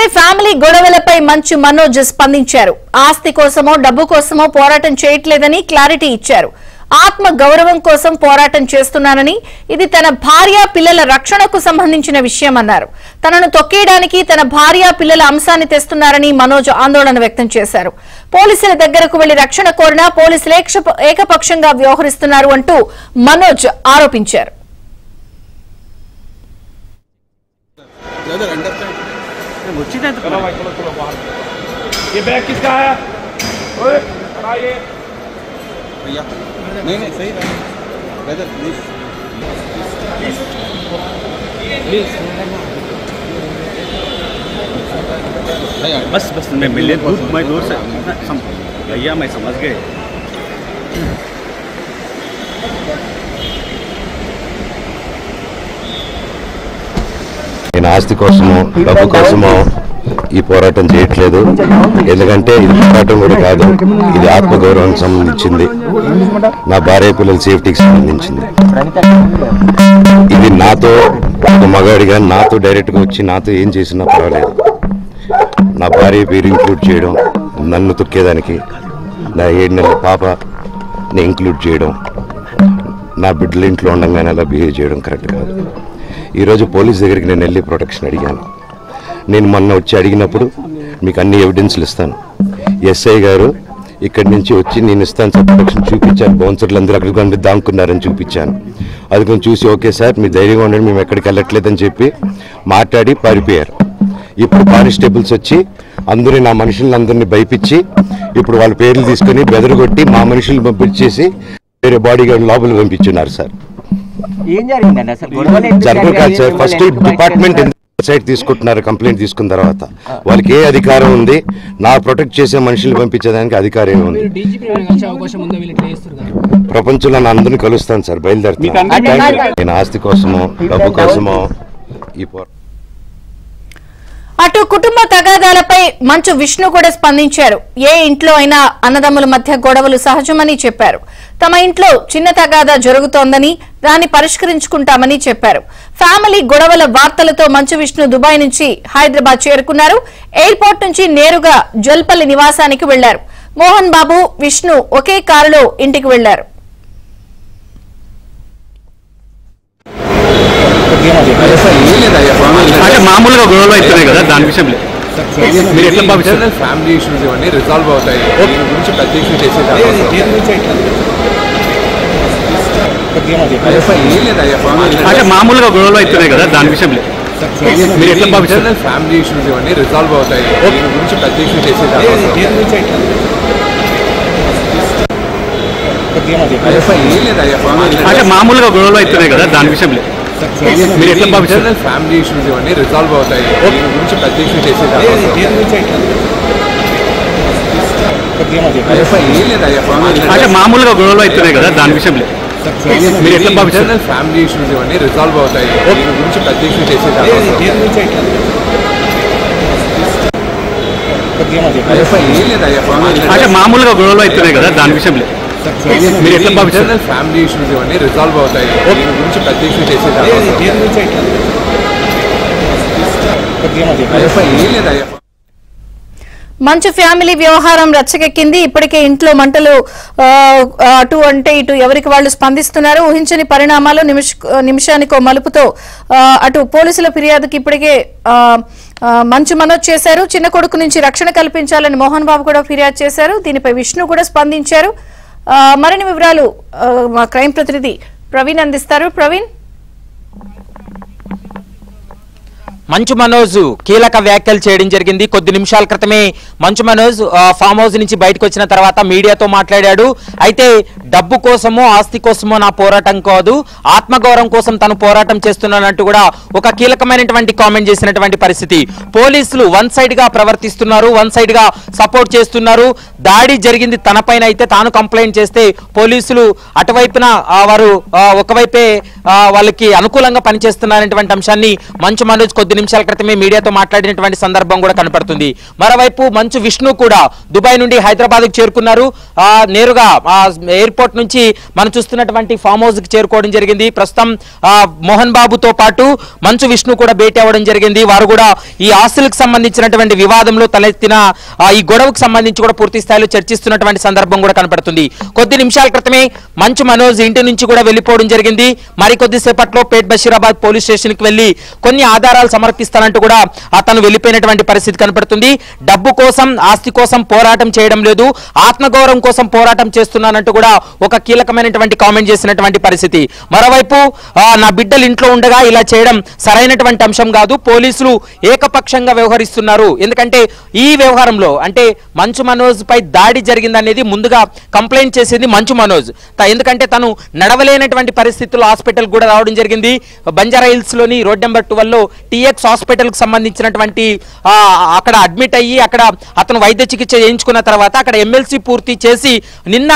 ఇకపై ఫ్యామిలీ గొడవలపై మంచు మనోజ్ స్పందించారు. ఆస్తి కోసమో డబ్బు కోసమో పోరాటం చేయట్లేదని క్లారిటీ ఇచ్చారు. ఆత్మ గౌరవం కోసం పోరాటం చేస్తున్నానని, ఇది తన భార్య పిల్లల రక్షణకు సంబంధించిన విషయమన్నారు. తనను తొక్కేయడానికి తన భార్య పిల్లల అంశాన్ని తెస్తున్నారని మనోజ్ ఆందోళన వ్యక్తం చేశారు. పోలీసుల దగ్గరకు వెళ్లి రక్షణ కోరినా పోలీసులు ఏకపక్షంగా వ్యవహరిస్తున్నారు అంటూ మనోజ్ ఆరోపించారు. ये बैग किसका है? ओए हटाइए। भैया नहीं सही ब्रदर प्लीज बस बस मैं मिले मैं दूर से भैया मैं समझ गए. నేను ఆస్తి కోసమో డబ్బు కోసమో ఈ పోరాటం చేయట్లేదు. ఎందుకంటే ఇది పోరాటం కూడా కాదు, ఇది ఆత్మగౌరవానికి సంబంధించింది, నా భార్య పిల్లల సేఫ్టీకి సంబంధించింది. ఇది నాతో ఒక మగాడిగా నాతో డైరెక్ట్గా వచ్చి నాతో ఏం చేసినా పర్వాలేదు. నా భార్య పేరు ఇంక్లూడ్ చేయడం, నన్ను తొక్కేదానికి నా 7 నెలల పాపని ఇంక్లూడ్ చేయడం, నా బిడ్డల ఇంట్లో ఉండగానే అలా బిహేవ్ చేయడం కరెక్ట్ కాదు. ఈరోజు పోలీస్ దగ్గరికి నేను వెళ్ళి ప్రొటెక్షన్ అడిగాను. నేను మొన్న వచ్చి అడిగినప్పుడు మీకు అన్ని ఎవిడెన్స్లు ఇస్తాను, ఎస్ఐ గారు ఇక్కడి నుంచి వచ్చి నేను ఇస్తాను సార్ ప్రొటెక్షన్ చూపించాను. బౌన్సర్లు అందరూ అక్కడికి దాక్కున్నారని చూపించాను. అది కొంచెం చూసి ఓకే సార్ మీరు ధైర్యంగా ఉండండి, మేము ఎక్కడికి వెళ్ళట్లేదని చెప్పి మాట్లాడి పారిపోయారు. ఇప్పుడు కానిస్టేబుల్స్ వచ్చి అందరూ నా మనుషులందరినీ భయపించి ఇప్పుడు వాళ్ళ పేర్లు తీసుకుని బెదరగొట్టి మా మనుషులు పంపించేసి వేరే బాడీ గార్డు లోపలికి పంపించున్నారు సార్. జరగదు కాదు సార్. ఫస్ట్ డిపార్ట్మెంట్ సైట్ తీసుకుంటున్నారు. కంప్లైంట్ తీసుకున్న తర్వాత వాళ్ళకి ఏ అధికారం ఉంది? నా ప్రొటెక్ట్ చేసే మనుషులు పంపించేదానికి అధికారం ఉంది. ప్రపంచంలో నా అందరినీ కలుస్తాను సార్, బయలుదేరుతాను. నేను ఆస్తి కోసమో డబ్బు కోసమో ఈ అటు కుటుంబ తగాదాలపై మంచు విష్ణు కూడా స్పందించారు. ఏ ఇంట్లో అయినా అన్నదమ్ముల మధ్య గొడవలు సహజమని చెప్పారు. తమ ఇంట్లో చిన్న తగాదా జరుగుతోందని దాన్ని పరిష్కరించుకుంటామని చెప్పారు. ఫ్యామిలీ గొడవల వార్తలతో మంచు విష్ణు దుబాయ్ నుంచి హైదరాబాద్ చేరుకున్నారు. ఎయిర్పోర్ట్ నుంచి నేరుగా జల్పల్లి నివాసానికి వెళ్లారు. మోహన్ బాబు, విష్ణు ఒకే కారులో ఇంటికి వెళ్లారు. అంటే మామూలుగా గొడవలు అవుతున్నాయి కదా, దాని విషయం మీరు ఎట్లా భావిస్తారు? ఫ్యామిలీ ఇష్యూస్ ఇవన్నీ రిజాల్వ్ అవుతాయి. దీని గురించి పెద్ద ఇష్యూ చేసే అంటే మామూలుగా గొడవలు అవుతున్నాయి కదా, దాని విషయం మీరు ఎట్లా భావిస్తారు? ఫ్యామిలీ ఇష్యూస్ ఇవన్నీ రిజాల్వ్ అవుతాయి. దీని గురించి పెద్ద ఇష్యూ చేసే అంటే మామూలుగా గొడవలు అవుతున్నాయి కదా, దాని విషయం మీరు ఎట్లా భావిస్తారు? ఫ్యామిలీ ఇష్యూస్ ఇవన్నీ రిజాల్వ్ అవుతాయి. దీని గురించి పెద్ద ఇష్యూ చేసే అంటే మామూలుగా గొడవలు అవుతున్నాయి కదా, దాని విషయం మీరు ఎట్లా భావిస్తారు? ఫ్యామిలీ ఇష్యూస్ ఇవన్నీ రిజాల్వ్ అవుతాయి. దీని గురించి పెద్ద ఇష్యూ చేసే అంటే మామూలుగా గొడవలు అవుతున్నాయి కదా, దాని విషయం మీరు ఎట్లా భావిస్తారు? ఫ్యామిలీ ఇష్యూస్ ఇవన్నీ రిజాల్వ్ అవుతాయి. దీని గురించి పెద్ద ఇష్యూ చేసే మంచు ఫ్యామిలీ వ్యవహారం రచ్చకెక్కింది. ఇప్పటికే ఇంట్లో మంటలు అటు అంటే ఇటు ఎవరికి వాళ్ళు స్పందిస్తున్నారు. ఊహించని పరిణామాలు నిమిషానికో మలుపుతో అటు పోలీసుల ఫిర్యాదుకి ఇప్పటికే మంచు మనోజ్ చేశారు. చిన్న కొడుకు నుంచి రక్షణ కల్పించాలని మోహన్ బాబు కూడా ఫిర్యాదు చేశారు. దీనిపై విష్ణు కూడా స్పందించారు. మరిన్ని వివరాలు మా క్రైమ్ ప్రతినిధి ప్రవీణ్ అందిస్తారు. ప్రవీణ్, మంచు మనోజ్ కీలక వ్యాఖ్యలు చేయడం జరిగింది. కొద్ది నిమిషాల క్రితమే మంచు మనోజ్ ఫామ్ హౌస్ నుంచి బయటకు వచ్చిన తర్వాత మీడియాతో మాట్లాడాడు. అయితే డబ్బు కోసమో ఆస్తి కోసమో నా పోరాటం కాదు, ఆత్మగౌరవం కోసం తను పోరాటం చేస్తున్నానంటూ కూడా ఒక కీలకమైనటువంటి కామెంట్ చేసినటువంటి పరిస్థితి. పోలీసులు వన్ సైడ్ గా ప్రవర్తిస్తున్నారు, వన్ సైడ్ గా సపోర్ట్ చేస్తున్నారు. దాడి జరిగింది తనపైన అయితే తాను కంప్లైంట్ చేస్తే పోలీసులు అటువైపున వారు ఒకవైపే వాళ్ళకి అనుకూలంగా పనిచేస్తున్నారనేటువంటి అంశాన్ని మంచు మనోజ్ కొద్ది నిమిషాల క్రితమే మీడియాతో మాట్లాడినటువంటి సందర్భం కూడా కనపడుతుంది. మరోవైపు మంచు విష్ణు కూడా దుబాయ్ నుండి హైదరాబాద్ కు చేరుకున్నారు. నేరుగా ఎయిర్పోర్ట్ ఎయిర్పోర్ట్ నుంచి మనం చూస్తున్నటువంటి ఫామ్ హౌస్ కి చేరుకోవడం జరిగింది. ప్రస్తుతం మోహన్ బాబుతో పాటు మంచు విష్ణు కూడా భేటీ అవ్వడం జరిగింది. వారు కూడా ఈ ఆస్తులకు సంబంధించినటువంటి వివాదంలో తలెత్తిన ఈ గొడవకు సంబంధించి కూడా పూర్తి స్థాయిలో చర్చిస్తున్నటువంటి సందర్భం కూడా కనపడుతుంది. కొద్ది నిమిషాల క్రితమే మంచు మనోజ్ ఇంటి నుంచి కూడా వెళ్లిపోవడం జరిగింది. మరికొద్ది సేపట్లో పేట్ బషీరాబాద్ పోలీస్ స్టేషన్ కి వెళ్లి కొన్ని ఆధారాలు సమర్పిస్తానంటూ కూడా అతను వెళ్లిపోయినటువంటి పరిస్థితి కనపడుతుంది. డబ్బు కోసం, ఆస్తి కోసం పోరాటం చేయడం లేదు, ఆత్మగౌరవం కోసం పోరాటం చేస్తున్నానంటూ కూడా ఒక కీలకమైనటువంటి కామెంట్ చేసినటువంటి పరిస్థితి. మరోవైపు నా బిడ్డలు ఇంట్లో ఉండగా ఇలా చేయడం సరైనటువంటి అంశం కాదు, పోలీసులు ఏకపక్షంగా వ్యవహరిస్తున్నారు. ఎందుకంటే ఈ వ్యవహారంలో అంటే మంచు మనోజ్ పై దాడి జరిగిందనేది ముందుగా కంప్లైంట్ చేసింది మంచు మనోజ్. ఎందుకంటే తను నడవలేనటువంటి పరిస్థితుల్లో హాస్పిటల్ కూడా రావడం జరిగింది. బంజారా హిల్స్ లోని రోడ్ నెంబర్ 12 లో టీఎక్స్ హాస్పిటల్ కు సంబంధించినటువంటి అక్కడ అడ్మిట్ అయ్యి అక్కడ అతను వైద్య చికిత్స చేయించుకున్న తర్వాత అక్కడ ఎమ్మెల్సీ పూర్తి చేసి నిన్న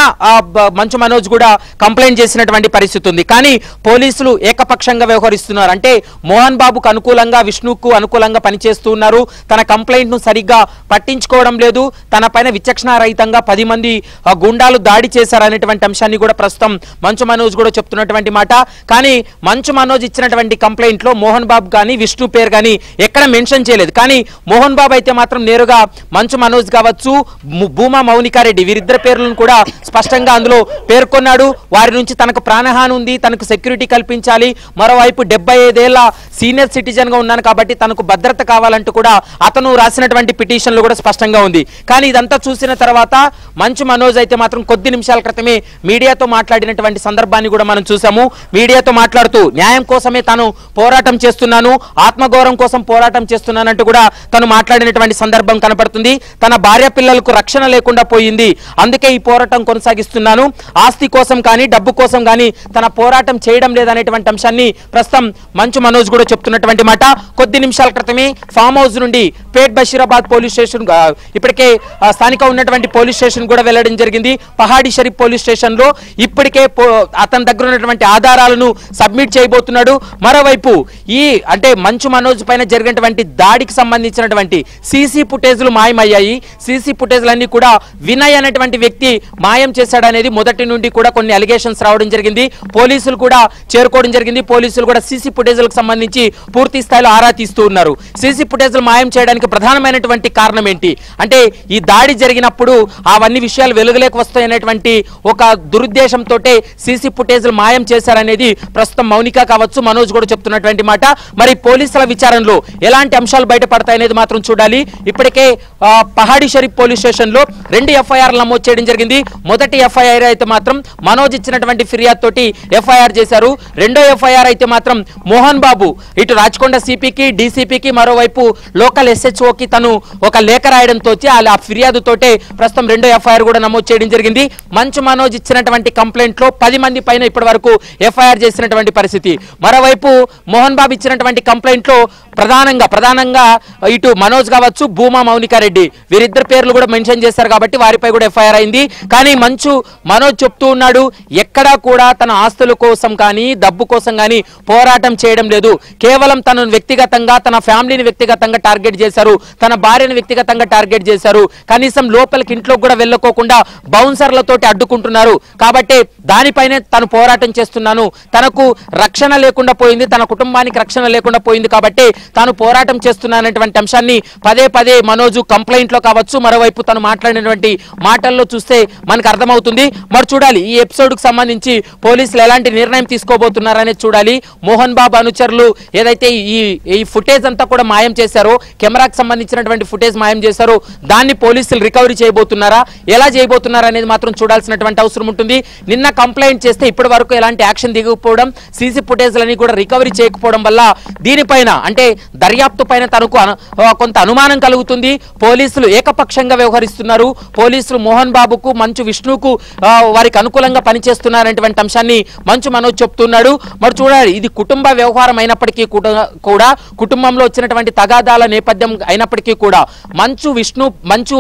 మంచు మనోజ్ కూడా కంప్లైంట్ చేసినటువంటి పరిస్థితి ఉంది. కానీ పోలీసులు ఏకపక్షంగా వ్యవహరిస్తున్నారు. అంటే మోహన్ బాబుకు అనుకూలంగా, విష్ణుకు అనుకూలంగా పనిచేస్తూ ఉన్నారు. తన కంప్లైంట్ ను సరిగ్గా పట్టించుకోవడం లేదు. తన పైన విచక్షణారహితంగా 10 మంది గుండాలు దాడి చేశారనేటువంటి అంశాన్ని కూడా ప్రస్తుతం మంచు మనోజ్ కూడా చెప్తున్నటువంటి మాట. కానీ మంచు మనోజ్ ఇచ్చినటువంటి కంప్లైంట్ లో మోహన్ బాబు కానీ విష్ణు పేరు కానీ ఎక్కడ మెన్షన్ చేయలేదు. కానీ మోహన్ బాబు అయితే మాత్రం నేరుగా మంచు మనోజ్ కావచ్చు, భూమా మౌనికారెడ్డి వీరిద్దరి పేర్లను కూడా స్పష్టంగా అందులో పేర్కొన్నాడు. వారి నుంచి తనకు ప్రాణహాని ఉంది, తనకు సెక్యూరిటీ కల్పించాలి, మరోవైపు 75 ఏళ్ల సీనియర్ సిటిజన్ గా ఉన్నాను కాబట్టి తనకు భద్రత కావాలంటూ కూడా అతను రాసినటువంటి పిటిషన్లు కూడా స్పష్టంగా ఉంది. కానీ ఇదంతా చూసిన తర్వాత మంచు మనోజ్ అయితే మాత్రం కొద్ది నిమిషాల క్రితమే మీడియాతో మాట్లాడినటువంటి సందర్భాన్ని కూడా మనం చూసాము. మీడియాతో మాట్లాడుతూ న్యాయం కోసమే తాను పోరాటం చేస్తున్నాను, ఆత్మగౌరవం కోసం పోరాటం చేస్తున్నానంటూ కూడా తను మాట్లాడినటువంటి సందర్భం కనపడుతుంది. తన భార్య పిల్లలకు రక్షణ లేకుండా పోయింది, అందుకే ఈ పోరాటం కొనసాగిస్తున్నాను, ఆస్తి కోసం కానీ డబ్బు కోసం కానీ తన పోరాటం చేయడం లేదనేటువంటి అంశాన్ని ప్రస్తుతం మంచు మనోజ్ కూడా చెప్తున్నటువంటి మాట. కొద్ది నిమిషాల క్రితమే ఫామ్ హౌస్ నుండి పేట్ బషీరాబాద్ పోలీస్ స్టేషన్ ఇప్పటికే స్థానిక ఉన్నటువంటి పోలీస్ స్టేషన్ కూడా వెళ్లడం జరిగింది. పహాడీ షరీఫ్ పోలీస్ స్టేషన్ లో ఇప్పటికే అతని దగ్గర ఉన్నటువంటి ఆధారాలను సబ్మిట్ చేయబోతున్నాడు. మరోవైపు ఈ అంటే మంచు మనోజ్ పైన జరిగినటువంటి దాడికి సంబంధించినటువంటి సీసీ ఫుటేజ్లు మాయమయ్యాయి. సీసీ ఫుటేజ్లన్నీ కూడా వినయ్ అనేటువంటి వ్యక్తి మాయం చేశాడనేది మొదటి నుండి కూడా కొన్ని అలిగేషన్స్ రావడం జరిగింది. పోలీసులు కూడా చేరుకోవడం జరిగింది. పోలీసులు కూడా సీసీ ఫుటేజ్లకు సంబంధించి పూర్తి స్థాయిలో ఆరా తీస్తూ ఉన్నారు. సీసీ ఫుటేజ్లు మాయం చేయడానికి ప్రధానమైనటువంటి కారణం ఏంటి అంటే ఈ దాడి జరిగినప్పుడు అవన్నీ విషయాలు వెలుగులోకి వస్తాయనేటువంటి ఒక దురుద్దేశంతో సీసీ ఫుటేజ్లు మాయం చేశారనేది ప్రస్తుతం మౌనిక కావచ్చు, మనోజ్ కూడా చెప్తున్నటువంటి మాట. మరి పోలీసుల విచారణలో ఎలాంటి అంశాలు బయటపడతాయనేది మాత్రం చూడాలి. ఇప్పటికే పహాడీ షరీఫ్ పోలీస్ స్టేషన్ లో 2 ఎఫ్ఐఆర్లు నమోదు చేయడం జరిగింది. మొదటి ఎఫ్ఐఆర్ అయితే మాత్రం మనోజ్ ఇచ్చినటువంటి ఫిర్యాదు తోటి ఎఫ్ఐఆర్ చేశారు. రెండో ఎఫ్ఐఆర్ అయితే మాత్రం మోహన్ బాబు ఇటు రాచకొండ సిపికి, డీసీపీకి, మరోవైపు లోకల్ ఎస్హెచ్ఓకి తను ఒక లేఖ రాయడంతో ఆ ఫిర్యాదు తోటే ప్రస్తుతం రెండో ఎఫ్ఐఆర్ కూడా నమోదు చేయడం జరిగింది. మంచు మనోజ్ ఇచ్చినటువంటి కంప్లైంట్ లో 10 మంది పైన ఇప్పటి వరకు ఎఫ్ఐఆర్ చేసినటువంటి పరిస్థితి. మరోవైపు మోహన్ బాబు ఇచ్చినటువంటి కంప్లైంట్ లో ప్రధానంగా ఇటు మనోజ్ కావచ్చు, భూమా మౌనికారెడ్డి వీరిద్దరు పేర్లు కూడా మెన్షన్ చేశారు కాబట్టి వారిపై కూడా ఎఫ్ఐఆర్ అయింది. కానీ మంచు మనోజ్ చెప్తూ ఉన్నాడు ఎక్కడా కూడా తన ఆస్తుల కోసం కానీ డబ్బు కోసం కానీ పోరాటం చేయడం లేదు, కేవలం తనను వ్యక్తిగతంగా తన ఫ్యామిలీని వ్యక్తిగతంగా టార్గెట్ చేశారు, తన భార్యను వ్యక్తిగతంగా టార్గెట్ చేశారు, కనీసం లోపలికి ఇంట్లో కూడా వెళ్ళకోకుండా బౌన్సర్లతోటి అడ్డుకుంటున్నారు కాబట్టి దానిపైనే తను పోరాటం చేస్తున్నాను, తనకు రక్షణ లేకుండా పోయింది, తన కుటుంబానికి రక్షణ లేకుండా పోయింది కాబట్టి తాను పోరాటం చేస్తున్నానటువంటి అంశాన్ని పదే మనోజు కంప్లైంట్ లో కావచ్చు, మరోవైపు తను మాట్లాడినటువంటి మాటల్లో చూస్తే మనకు అర్థమవుతుంది. మరి చూడాలి ఈ ఎపిసోడ్ కు సంబంధించి పోలీసులు ఎలాంటి నిర్ణయం తీసుకోబోతున్నారనేది చూడాలి. మోహన్ బాబు అనుచరులు ఏదైతే ఈ ఫుటేజ్ అంతా కూడా మాయం చేశారో, కెమెరాకి సంబంధించినటువంటి ఫుటేజ్ మాయం చేశారో దాన్ని పోలీసులు రికవరీ చేయబోతున్నారా, ఎలా చేయబోతున్నారా అనేది మాత్రం చూడాల్సినటువంటి అవసరం ఉంటుంది. నిన్న కంప్లైంట్ చేస్తే ఇప్పటి వరకు ఎలాంటి యాక్షన్ దిగకపోవడం, సీసీ ఫుటేజ్లని కూడా రికవరీ చేయకపోవడం వల్ల దీనిపైన అంటే దర్యాప్తు పైన తనకు కొంత అనుమానం కలుగుతుంది. పోలీసులు ఏకపక్షంగా వ్యవహరిస్తున్నారు, పోలీసులు మోహన్ బాబుకు, మంచు విష్ణుకు వారికి అనుకూలంగా పనిచేస్తున్నారనేటువంటి అంశాన్ని మంచు మనోజ్ చెప్తున్నాడు. మరి చూడాలి ఇది కుటుంబ వ్యవహారం అయినప్పటికీ కూడా కుటుంబంలో వచ్చినటువంటి తగాదాల నేపథ్యం అయినప్పటికీ కూడా మంచు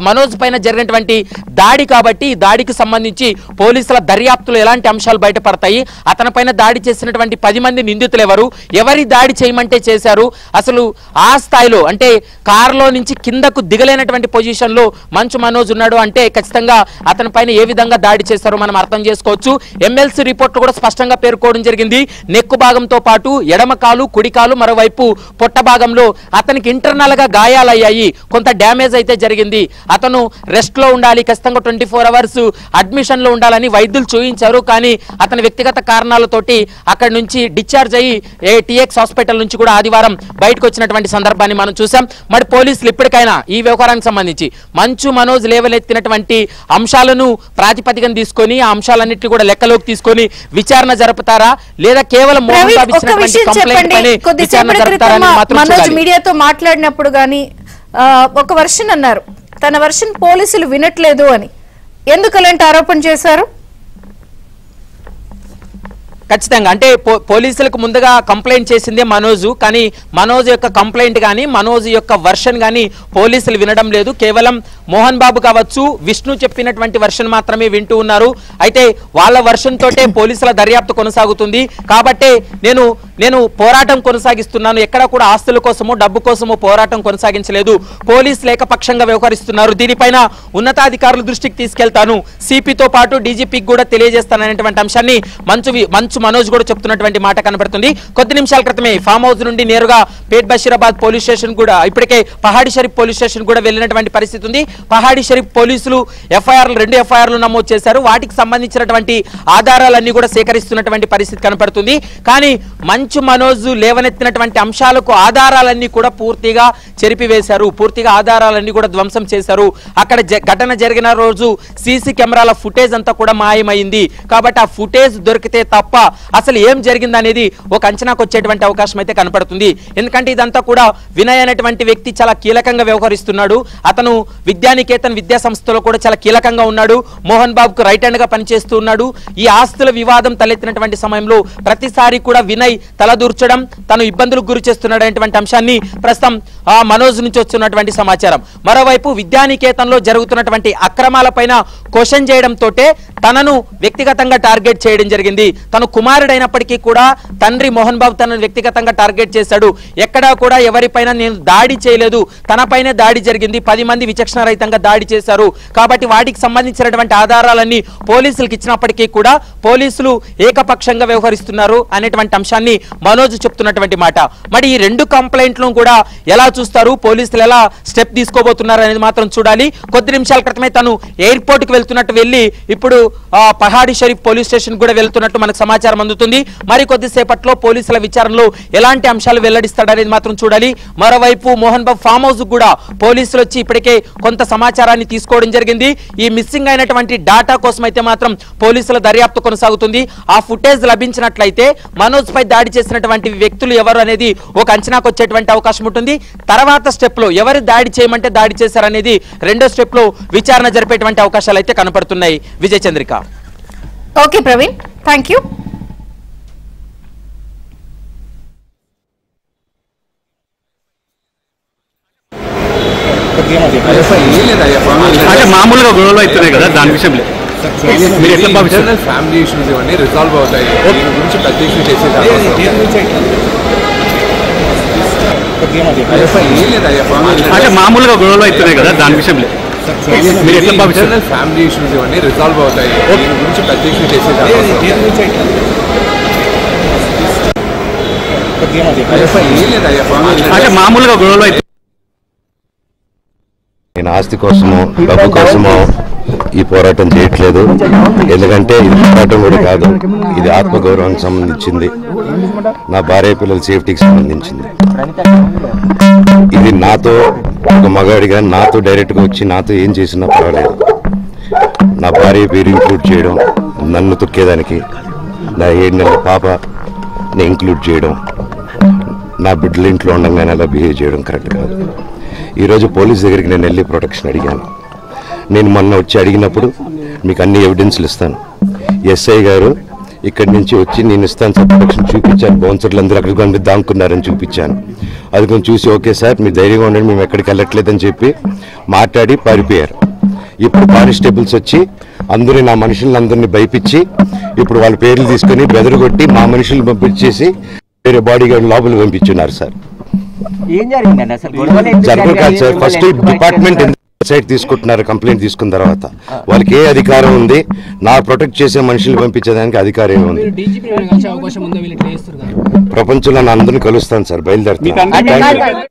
మనోజ్ పైన జరిగినటువంటి దాడి కాబట్టి దాడికి సంబంధించి పోలీసుల దర్యాప్తులో ఎలాంటి అంశాలు బయటపడతాయి, అతని పైన దాడి చేసినటువంటి 10 మంది నిందితులు ఎవరి దాడి చేయమంటే చేశారు, అసలు ఆ స్థాయిలో అంటే కారులో నుంచి కిందకు దిగలేనటువంటి పొజిషన్ లో మంచు మనోజ్ ఉన్నాడు అంటే ఖచ్చితంగా అతని పైన ఏ విధంగా దాడి దాడి చేశారో మనం అర్థం చేసుకోవచ్చు. ఎమ్మెల్సీ రిపోర్ట్ కూడా స్పష్టంగా పేర్కోవడం జరిగింది. నెక్కు భాగంతో పాటు ఎడమ కాలు, కుడి కాలు, మరోవైపు పొట్ట భాగంలో అతనికి ఇంటర్నల్ గా గాయాలయ్యాయి, కొంత డ్యామేజ్ అయితే జరిగింది. అతను రెస్ట్ లో ఉండాలి, ఖచ్చితంగా 24 అవర్స్ అడ్మిషన్ లో ఉండాలని వైద్యులు చూయించారు. కానీ అతని వ్యక్తిగత కారణాలతోటి అక్కడి నుంచి డిశ్చార్జ్ అయ్యి టీఎక్స్ హాస్పిటల్ నుంచి కూడా ఆదివారం బయటకు వచ్చినటువంటి సందర్భాన్ని మనం చూసాం. మరి పోలీసులు ఇప్పటికైనా ఈ వ్యవహారానికి సంబంధించి మంచు మనోజ్ లేవనెత్తినటువంటి అంశాలను ప్రాతిపదికన తీసుకొని ఆ అంశాలన్నింటినీ కూడా లెక్కలోకి తీసుకొని విచారణ జరుపుతారా, లేదా కేవలం మనోజ్ మీడియాతో మాట్లాడినప్పుడు గానీ ఒక వర్షన్ అన్నారు, తన వర్షన్ పోలీసులు వినట్లేదు అని. ఎందుకు అలాంటి ఆరోపణ చేశారు? ఖచ్చితంగా అంటే పోలీసులకు ముందుగా కంప్లైంట్ చేసిందే మనోజ్, కానీ మనోజ్ యొక్క కంప్లైంట్ కానీ మనోజ్ యొక్క వర్షన్ కానీ పోలీసులు వినడం లేదు. కేవలం మోహన్ బాబు కావచ్చు, విష్ణు చెప్పినటువంటి వర్షన్ మాత్రమే వింటూ ఉన్నారు. అయితే వాళ్ళ వర్షన్ తోటే పోలీసుల దర్యాప్తు కొనసాగుతుంది. కాబట్టి నేను పోరాటం కొనసాగిస్తున్నాను, ఎక్కడ కూడా ఆస్తుల కోసమో డబ్బు కోసమో పోరాటం కొనసాగించలేదు, పోలీసులు ఏకపక్షంగా వ్యవహరిస్తున్నారు, దీనిపైన ఉన్నతాధికారుల దృష్టికి తీసుకెళ్తాను, సిపితో పాటు డీజీపీకి కూడా తెలియజేస్తాననేటువంటి అంశాన్ని మంచు మనోజ్ కూడా చెప్తున్నటువంటి మాట కనబడుతుంది. కొద్ది నిమిషాల క్రితమే ఫామ్ హౌస్ నుండి నేరుగా పేట్ బషీరాబాద్ పోలీస్ స్టేషన్ కూడా, ఇప్పటికే పహాడి షరీఫ్ పోలీస్ స్టేషన్ కూడా వెళ్ళినటువంటి పరిస్థితి ఉంది. పహాడి షరీఫ్ పోలీసులు రెండు ఎఫ్ఐఆర్లు నమోదు చేశారు. వాటికి సంబంధించినటువంటి ఆధారాలన్నీ కూడా సేకరిస్తున్నటువంటి పరిస్థితి కనపడుతుంది. కానీ మంచు మనోజ్ లేవనెత్తినటువంటి అంశాలకు ఆధారాలన్నీ కూడా పూర్తిగా చెరిపివేశారు, పూర్తిగా ఆధారాలన్నీ కూడా ధ్వంసం చేశారు. అక్కడ ఘటన జరిగిన రోజు సీసీ కెమెరాల ఫుటేజ్ అంతా కూడా మాయమైంది. కాబట్టి ఆ ఫుటేజ్ దొరికితే తప్ప అసలు ఏం జరిగింది అనేది ఒక అంచనాకు వచ్చేటువంటి అవకాశం అయితే కనపడుతుంది. ఎందుకంటే ఇదంతా కూడా వినయ్ అనేటువంటి వ్యక్తి చాలా కీలకంగా వ్యవహరిస్తున్నాడు. అతను విద్యానికేతన్ విద్యా సంస్థలో కూడా చాలా కీలకంగా ఉన్నాడు. మోహన్ బాబుకు రైట్ హ్యాండ్ గా పనిచేస్తూ ఉన్నాడు. ఈ ఆస్తుల వివాదం తలెత్తినటువంటి సమయంలో ప్రతిసారి కూడా వినయ్ తలదూర్చడం, తను ఇబ్బందులకు గురి చేస్తున్నాడు అనేటువంటి అంశాన్ని ప్రస్తుతం మనోజ్ నుంచి వస్తున్నటువంటి సమాచారం. మరోవైపు విద్యానికేతన్లో జరుగుతున్నటువంటి అక్రమాలపైన క్వశ్చన్ చేయడంతో తనను వ్యక్తిగతంగా టార్గెట్ చేయడం జరిగింది. తను కుమారుడైనప్పటికీ కూడా తండ్రి మోహన్ బాబు తనను వ్యక్తిగతంగా టార్గెట్ చేశాడు. ఎక్కడా కూడా ఎవరిపైన నేను దాడి చేయలేదు, తనపైనే దాడి జరిగింది, 10 మంది విచక్షణ రహితంగా దాడి చేశారు. కాబట్టి వాటికి సంబంధించినటువంటి ఆధారాలన్నీ పోలీసులకు ఇచ్చినప్పటికీ కూడా పోలీసులు ఏకపక్షంగా వ్యవహరిస్తున్నారు అనేటువంటి అంశాన్ని మనోజ్ చెప్తున్నటువంటి మాట. మరి ఈ 2 కంప్లైంట్లను కూడా ఎలా చూస్తారు, పోలీసులు ఎలా స్టెప్ తీసుకోబోతున్నారు అనేది మాత్రం చూడాలి. కొద్ది నిమిషాల క్రితమే తను ఎయిర్పోర్ట్ కి వెళ్తున్నట్టు వెళ్ళి ఇప్పుడు పహాడి షరీఫ్ పోలీస్ స్టేషన్ కూడా వెళ్తున్నట్టు మనకు సమాచారం అందుతుంది. మరి కొద్దిసేపట్లో పోలీసుల విచారణలో ఎలాంటి అంశాలు వెల్లడిస్తాడనేది మాత్రం చూడాలి. మరోవైపు మోహన్ బాబు ఫామ్ హౌస్ కూడా పోలీసులు వచ్చి ఇప్పటికే కొంత సమాచారాన్ని తీసుకోవడం జరిగింది. ఈ మిస్సింగ్ అయినటువంటి డాటా కోసం అయితే మాత్రం పోలీసుల దర్యాప్తు కొనసాగుతుంది. ఆ ఫుటేజ్ లభించినట్లయితే మనోజ్ పై దాడి చేసినటువంటి వ్యక్తులు ఎవరు అనేది ఒక అంచనాకు వచ్చేటువంటి అవకాశం ఉంటుంది. తర్వాత స్టెప్ లో ఎవరు దాడి చేయమంటే దాడి చేశారనేది రెండో స్టెప్ లో విచారణ జరిపేటువంటి అవకాశాలు అయితే కనపడుతున్నాయి. Vijaya Chandrika. Okay Praveen, thank you. అంటే మామూలుగా గొడవలు అవుతున్నాయి కదా, దాని విషయం మీరు ఎట్లా భావిస్తారు? ఫ్యామిలీ ఇష్యూస్ ఇవన్నీ రిజాల్వ్ అవుతాయి, దీని గురించి పెద్ద ఇష్యూ చేసేది అంటే మామూలుగా గొడవలు అవుతున్నాయి కదా, దాని విషయం మీరు ఎట్లా భావిస్తారు? ఫ్యామిలీ ఇష్యూస్ ఇవన్నీ రిజాల్వ్ అవుతాయి, దీని గురించి పెద్ద ఇష్యూ చేసేది అంటే మామూలుగా గొడవలు అవుతాయి. నేను ఆస్తి కోసమో డబ్బు కోసమో ఈ పోరాటం చేయట్లేదు. ఎందుకంటే ఇది పోరాటం కూడా కాదు, ఇది ఆత్మగౌరవానికి సంబంధించింది, నా భార్య పిల్లల సేఫ్టీకి సంబంధించింది. ఇది నాతో ఒక మగాడిగా నాతో డైరెక్ట్గా వచ్చి నాతో ఏం చేసినా పర్వాలేదు. నా భార్య పేరు ఇంక్లూడ్ చేయడం, నన్ను తొక్కేదానికి నా 7 నెలల పాపని ఇంక్లూడ్ చేయడం, నా బిడ్డల ఇంట్లో ఉండగానే అలా బిహేవ్ చేయడం కరెక్ట్ కాదు. ఈరోజు పోలీస్ దగ్గరికి నేను వెళ్ళి ప్రొటెక్షన్ అడిగాను. నేను మొన్న వచ్చి అడిగినప్పుడు మీకు అన్ని ఎవిడెన్స్లు ఇస్తాను, ఎస్ఐ గారు ఇక్కడి నుంచి వచ్చి నేను ఇస్తాను సార్ ప్రొటెక్షన్ చూపించాను, బౌన్సర్లు అందరూ అక్కడికి కొంత దాక్కున్నారని చూపించాను. అది కొంచెం చూసి ఓకే సార్ మీరు ధైర్యంగా ఉండండి, మేము ఎక్కడికి వెళ్ళట్లేదని చెప్పి మాట్లాడి పారిపోయారు. ఇప్పుడు కానిస్టేబుల్స్ వచ్చి అందరూ నా మనుషులందరినీ భయపించి ఇప్పుడు వాళ్ళ పేర్లు తీసుకొని బెదరగొట్టి మా మనుషులు పంపించేసి వేరే బాడీ గార్డు లోపలికి పంపించున్నారు సార్. ఏం జరిగిందండి అసలు? జరగదు కాదు సార్, ఫస్ట్ డిపార్ట్మెంట్ సైట్ తీసుకుంటున్నారు కంప్లైంట్ తీసుకున్న తర్వాత. వాళ్ళకి ఏ అధికారం ఉంది? నా ప్రొటెక్ట్ చేసే మనుషులు పంపించేదానికి అధికారం ఏముంది? ప్రపంచంలో నా అందరిని కలుస్తాను సార్, బయలుదేరుతాను.